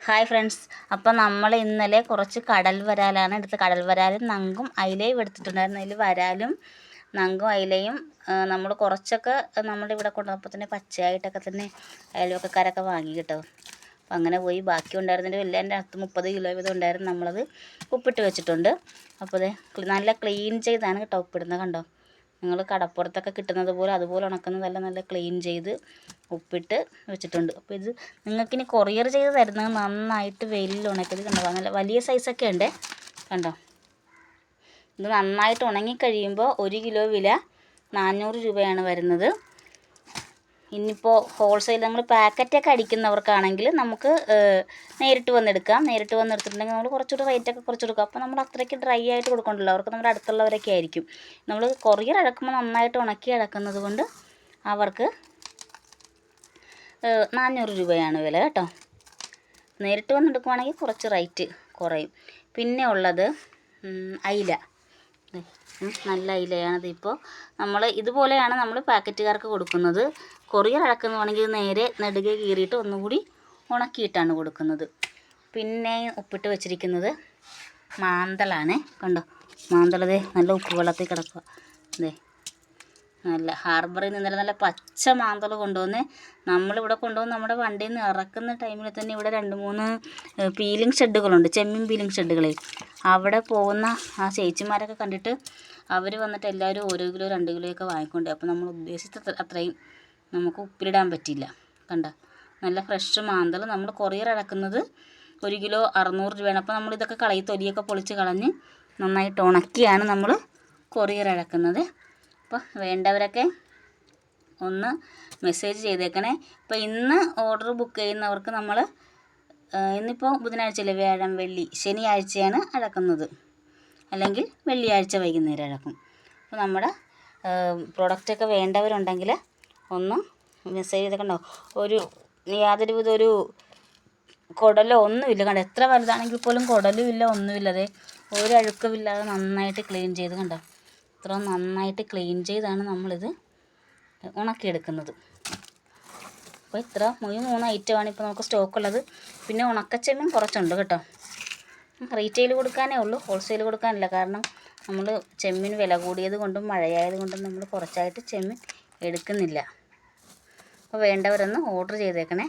Hi friends, അപ്പോൾ നമ്മൾ ഇന്നലെ കുറച്ച് കടൽ വരാലാണ് എടുത്തത്. കടൽ വരാലും നങ്കും അയിലയും എടുത്തിട്ടുണ്ടായിരുന്നു. അതിൽ വരാലും നങ്കും അയിലയും നമ്മൾ കുറച്ചൊക്കെ നമ്മുടെ ഇവിടെ കൊണ്ടുവന്നപ്പോൾ തന്നെ പച്ചയായിട്ടൊക്കെ തന്നെ അയൽവക്കക്കാരൊക്കെ വാങ്ങി കേട്ടോ. അപ്പോൾ അങ്ങനെ പോയി ബാക്കി ഉണ്ടായിരുന്നതിൻ്റെ എല്ലാം എൻ്റെ അടുത്ത് 30 കിലോ വീതം ഉണ്ടായിരുന്നു. നമ്മളത് ഉപ്പിട്ട് വെച്ചിട്ടുണ്ട്. അപ്പോൾ അത് നല്ല ക്ലീൻ ചെയ്താണ് കേട്ടോ ഉപ്പിടുന്നത്. കണ്ടോ, നിങ്ങൾ കടപ്പുറത്തൊക്കെ കിട്ടുന്നത് പോലെ അതുപോലെ ഉണക്കുന്നതല്ല, നല്ല ക്ലീൻ ചെയ്ത് ഉപ്പിട്ട് വെച്ചിട്ടുണ്ട്. അപ്പോൾ ഇത് നിങ്ങൾക്കിനി കൊറിയർ ചെയ്ത് തരുന്നത് നന്നായിട്ട് വെയിലിൽ ഉണക്കിയത്. കണ്ടോ, നല്ല വലിയ സൈസൊക്കെ ഉണ്ട്. കണ്ടോ, ഇത് നന്നായിട്ട് ഉണങ്ങിക്കഴിയുമ്പോൾ 1 കിലോ വില 400 രൂപയാണ് വരുന്നത്. ഇനിയിപ്പോൾ ഹോൾസെയിൽ നമ്മൾ പാക്കറ്റൊക്കെ അടിക്കുന്നവർക്കാണെങ്കിൽ നമുക്ക് നേരിട്ട് വന്നെടുക്കാം. നേരിട്ട് വന്നെടുത്തിട്ടുണ്ടെങ്കിൽ നമ്മൾ കുറച്ചുകൂടി റേറ്റൊക്കെ കുറച്ച് കൊടുക്കാം. അപ്പോൾ നമ്മൾ അത്രയ്ക്ക് ഡ്രൈ ആയിട്ട് കൊടുക്കണ്ടല്ലോ, അവർക്ക് നമ്മുടെ അടുത്തുള്ളവരൊക്കെ ആയിരിക്കും. നമ്മൾ കൊറിയർ അടക്കുമ്പോൾ നന്നായിട്ട് ഉണക്കി അടക്കുന്നത് കൊണ്ട് അവർക്ക് 400 രൂപയാണ് വില കേട്ടോ. നേരിട്ട് വന്നെടുക്കുവാണെങ്കിൽ കുറച്ച് റേറ്റ് കുറയും. പിന്നെ ഉള്ളത് അയില. നല്ല അയിലയാണത്. ഇപ്പോൾ നമ്മൾ ഇതുപോലെയാണ് നമ്മൾ പാക്കറ്റുകാർക്ക് കൊടുക്കുന്നത്. കൊറിയർ അടക്കുന്നതാണെങ്കിൽ നേരെ നെടുകെ കീറിയിട്ട് ഒന്നുകൂടി ഉണക്കിയിട്ടാണ് കൊടുക്കുന്നത്. പിന്നെ ഉപ്പിട്ട് വെച്ചിരിക്കുന്നത് മാന്തളാണ്. കണ്ടോ, മാന്തളതേ നല്ല ഉപ്പ് വെള്ളത്തിൽ കിടക്കുക. അതെ, നല്ല ഹാർബറിൽ നിന്ന് നല്ല പച്ച മാന്തൾ കൊണ്ടുവന്ന് നമ്മളിവിടെ കൊണ്ടുവന്ന് നമ്മുടെ വണ്ടിയിൽ നിന്ന് ഇറക്കുന്ന ടൈമിൽ തന്നെ ഇവിടെ 2-3 പീലിംഗ് ഷെഡുകളുണ്ട്, ചെമ്മീൻ പീലിംഗ് ഷെഡുകളെ. അവിടെ പോകുന്ന ആ ചേച്ചിമാരൊക്കെ കണ്ടിട്ട് അവർ വന്നിട്ട് എല്ലാവരും 1 കിലോ 2 കിലോയൊക്കെ വാങ്ങിക്കൊണ്ട്. അപ്പോൾ നമ്മൾ ഉദ്ദേശിച്ച അത്രയും നമുക്ക് ഉപ്പിലിടാൻ പറ്റില്ല. കണ്ട, നല്ല ഫ്രഷ് മാന്തൾ. നമ്മൾ കൊറിയർ അടക്കുന്നത് 1 കിലോ 600 രൂപയാണ്. അപ്പോൾ നമ്മളിതൊക്കെ തൊലിയൊക്കെ പൊളിച്ച് കളഞ്ഞ് നന്നായിട്ട് ഉണക്കിയാണ് നമ്മൾ കൊറിയർ അടക്കുന്നത്. അപ്പോൾ വേണ്ടവരൊക്കെ ഒന്ന് മെസ്സേജ് ചെയ്തേക്കണേ. ഇപ്പോൾ ഇന്ന് ഓർഡർ ബുക്ക് ചെയ്യുന്നവർക്ക് നമ്മൾ ഇന്നിപ്പോൾ ബുധനാഴ്ചയല്ലേ, വ്യാഴം വെള്ളി ശനിയാഴ്ചയാണ് അടക്കുന്നത്, അല്ലെങ്കിൽ വെള്ളിയാഴ്ച വൈകുന്നേരം അടക്കും. അപ്പോൾ നമ്മുടെ പ്രൊഡക്റ്റൊക്കെ വേണ്ടവരുണ്ടെങ്കിൽ ഒന്ന് മെസ്സേജ് ചെയ്തേക്കണ്ടോ. യാതൊരു വിധ ഒരു കുടലോ ഒന്നുമില്ല. കണ്ടോ, എത്ര വലുതാണെങ്കിൽ പോലും കുടലും ഇല്ല, ഒന്നുമില്ലതേ, ഒരു അഴുക്കമില്ലാതെ നന്നായിട്ട് ക്ലീൻ ചെയ്ത്. കണ്ടോ, ഇത്ര നന്നായിട്ട് ക്ലീൻ ചെയ്താണ് നമ്മളിത് ഉണക്കിയെടുക്കുന്നത്. അപ്പോൾ ഇത്ര 3 ഐറ്റമാണ് ഇപ്പോൾ നമുക്ക് സ്റ്റോക്കുള്ളത്. പിന്നെ ഉണക്കച്ചെമ്മീൻ കുറച്ചുണ്ട് കേട്ടോ. റീറ്റെയിൽ കൊടുക്കാനേ ഉള്ളൂ, ഹോൾസെയിൽ കൊടുക്കാനില്ല. കാരണം നമ്മൾ ചെമ്മീൻ വില കൂടിയത് കൊണ്ടും മഴയായത് കൊണ്ടും നമ്മൾ കുറച്ചായിട്ട് ചെമ്മീൻ എടുക്കുന്നില്ല. അപ്പോൾ വേണ്ടവരൊന്ന് ഓർഡർ ചെയ്തേക്കണേ.